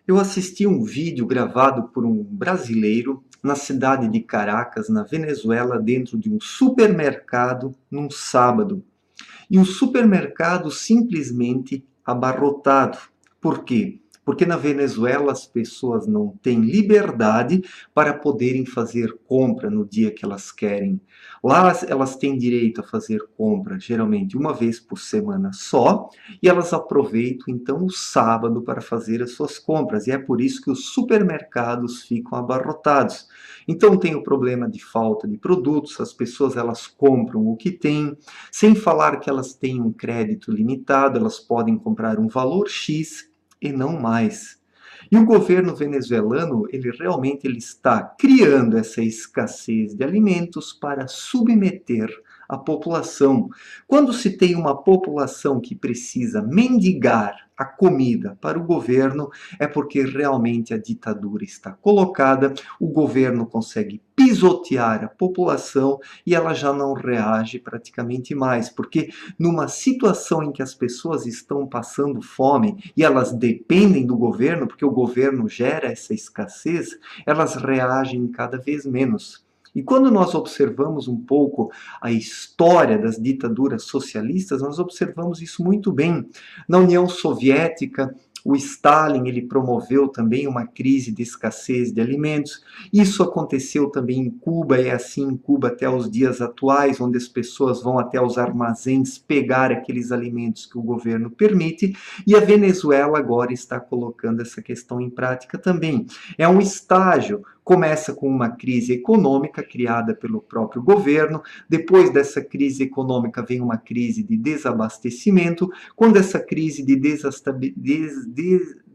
Eu assisti um vídeo gravado por um brasileiro na cidade de Caracas, na Venezuela, dentro de um supermercado num sábado. E o supermercado simplesmente abarrotado. Por quê? Porque na Venezuela as pessoas não têm liberdade para poderem fazer compra no dia que elas querem. Lá elas têm direito a fazer compra geralmente uma vez por semana só, e elas aproveitam então o sábado para fazer as suas compras. E é por isso que os supermercados ficam abarrotados. Então tem o problema de falta de produtos, as pessoas elas compram o que têm, sem falar que elas têm um crédito limitado, elas podem comprar um valor X e não mais. E o governo venezuelano, ele está criando essa escassez de alimentos para submeter a população. Quando se tem uma população que precisa mendigar a comida para o governo, é porque realmente a ditadura está colocada, o governo consegue pisotear a população e ela já não reage praticamente mais, porque numa situação em que as pessoas estão passando fome e elas dependem do governo, porque o governo gera essa escassez, elas reagem cada vez menos. E quando nós observamos um pouco a história das ditaduras socialistas, nós observamos isso muito bem. Na União Soviética, o Stalin ele promoveu também uma crise de escassez de alimentos. Isso aconteceu também em Cuba, é assim em Cuba até os dias atuais, onde as pessoas vão até os armazéns pegar aqueles alimentos que o governo permite, e a Venezuela agora está colocando essa questão em prática também. É um estágio. Começa com uma crise econômica criada pelo próprio governo, depois dessa crise econômica vem uma crise de desabastecimento. Quando essa crise de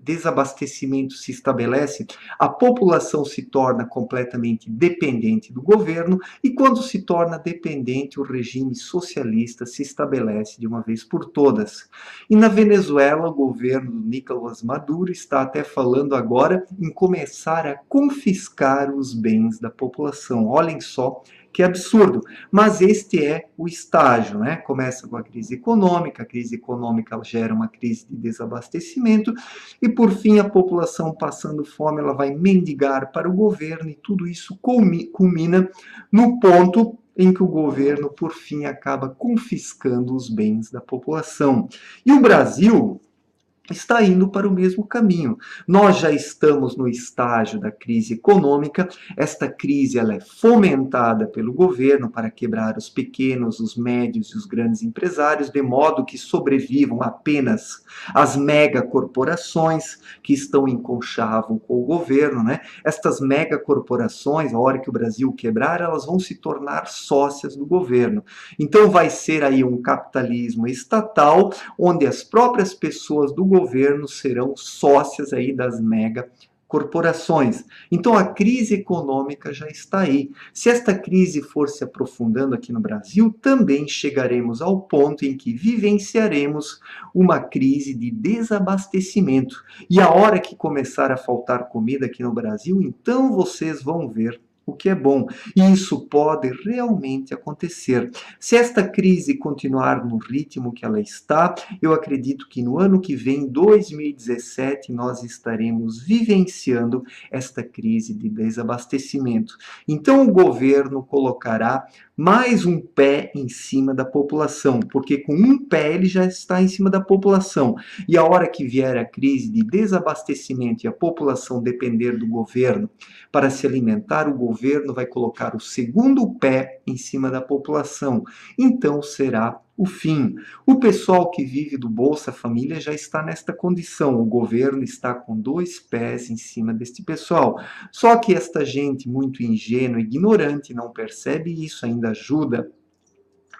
desabastecimento se estabelece, a população se torna completamente dependente do governo, e quando se torna dependente, o regime socialista se estabelece de uma vez por todas. E na Venezuela, o governo do Nicolás Maduro está até falando agora em começar a confiscar os bens da população. Olhem só que absurdo. Mas este é o estágio, né? Começa com a crise econômica gera uma crise de desabastecimento, e por fim a população passando fome, ela vai mendigar para o governo, e tudo isso culmina no ponto em que o governo, por fim, acaba confiscando os bens da população. E o Brasil está indo para o mesmo caminho. Nós já estamos no estágio da crise econômica. Esta crise ela é fomentada pelo governo para quebrar os pequenos, os médios e os grandes empresários, de modo que sobrevivam apenas as megacorporações que estão em conchavo com o governo, né? Estas megacorporações, a hora que o Brasil quebrar, elas vão se tornar sócias do governo. Então vai ser aí um capitalismo estatal, onde as próprias pessoas do governo serão sócias aí das mega corporações. Então a crise econômica já está aí. Se esta crise for se aprofundando aqui no Brasil, também chegaremos ao ponto em que vivenciaremos uma crise de desabastecimento. E a hora que começar a faltar comida aqui no Brasil, então vocês vão ver o que é bom. E isso pode realmente acontecer. Se esta crise continuar no ritmo que ela está, eu acredito que no ano que vem, 2017, nós estaremos vivenciando esta crise de desabastecimento. Então o governo colocará mais um pé em cima da população, porque com um pé ele já está em cima da população. E a hora que vier a crise de desabastecimento e a população depender do governo para se alimentar, o governo vai colocar o segundo pé em cima da população. Então será o fim. O pessoal que vive do Bolsa Família já está nesta condição. O governo está com dois pés em cima deste pessoal. Só que esta gente muito ingênua, ignorante, não percebe isso, ainda ajuda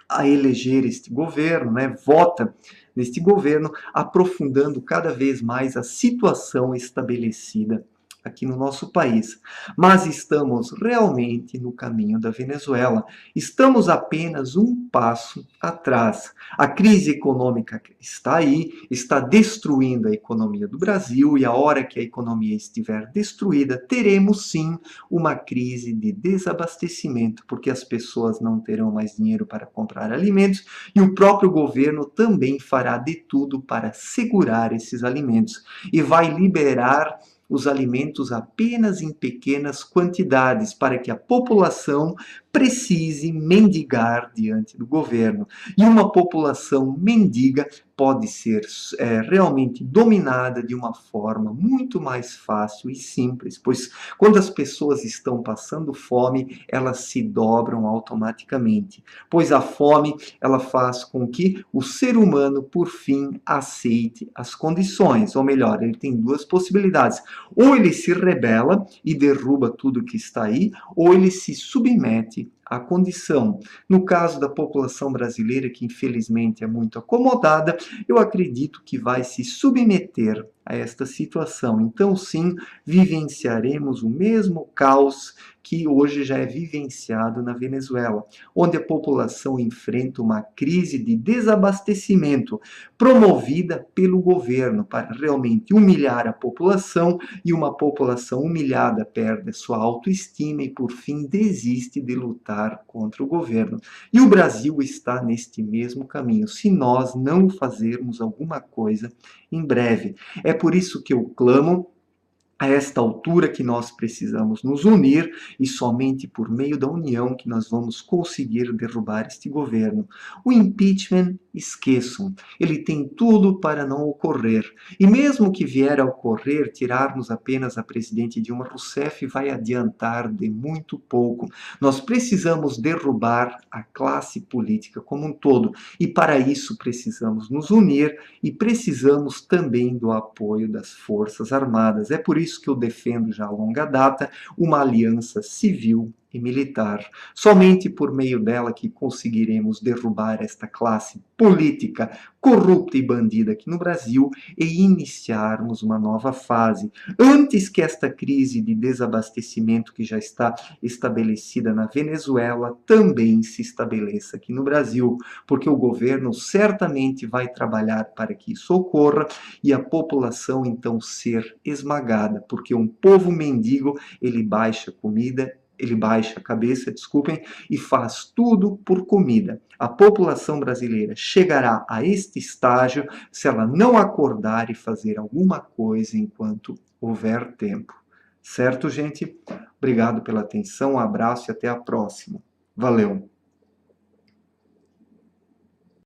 a eleger este governo, né? Vota neste governo, aprofundando cada vez mais a situação estabelecida aqui no nosso país. Mas estamos realmente no caminho da Venezuela. Estamos apenas um passo atrás. A crise econômica está aí, está destruindo a economia do Brasil, e a hora que a economia estiver destruída, teremos sim uma crise de desabastecimento, porque as pessoas não terão mais dinheiro para comprar alimentos, e o próprio governo também fará de tudo para segurar esses alimentos e vai liberar os alimentos apenas em pequenas quantidades, para que a população precise mendigar diante do governo. E uma população mendiga pode ser realmente dominada de uma forma muito mais fácil e simples, pois quando as pessoas estão passando fome, elas se dobram automaticamente, pois a fome ela faz com que o ser humano, por fim, aceite as condições, ou melhor, ele tem duas possibilidades: ou ele se rebela e derruba tudo que está aí, ou ele se submete à condição. No caso da população brasileira, que infelizmente é muito acomodada, eu acredito que vai se submeter a esta situação. Então, sim, vivenciaremos o mesmo caos que hoje já é vivenciado na Venezuela, onde a população enfrenta uma crise de desabastecimento promovida pelo governo para realmente humilhar a população, e uma população humilhada perde a sua autoestima e, por fim, desiste de lutar contra o governo. E o Brasil está neste mesmo caminho, se nós não fazermos alguma coisa em breve. É por isso que eu clamo a esta altura que nós precisamos nos unir, e somente por meio da união que nós vamos conseguir derrubar este governo. O impeachment, esqueçam, ele tem tudo para não ocorrer. E mesmo que vier a ocorrer, tirarmos apenas a presidente Dilma Rousseff vai adiantar de muito pouco. Nós precisamos derrubar a classe política como um todo, e para isso precisamos nos unir e precisamos também do apoio das Forças Armadas. É por isso que eu defendo já a longa data uma aliança civil e militar. Somente por meio dela que conseguiremos derrubar esta classe política corrupta e bandida aqui no Brasil e iniciarmos uma nova fase, antes que esta crise de desabastecimento que já está estabelecida na Venezuela também se estabeleça aqui no Brasil, porque o governo certamente vai trabalhar para que isso ocorra e a população então ser esmagada, porque um povo mendigo, ele baixa comida, ele baixa a cabeça, desculpem, e faz tudo por comida. A população brasileira chegará a este estágio se ela não acordar e fazer alguma coisa enquanto houver tempo. Certo, gente? Obrigado pela atenção, um abraço e até a próxima. Valeu!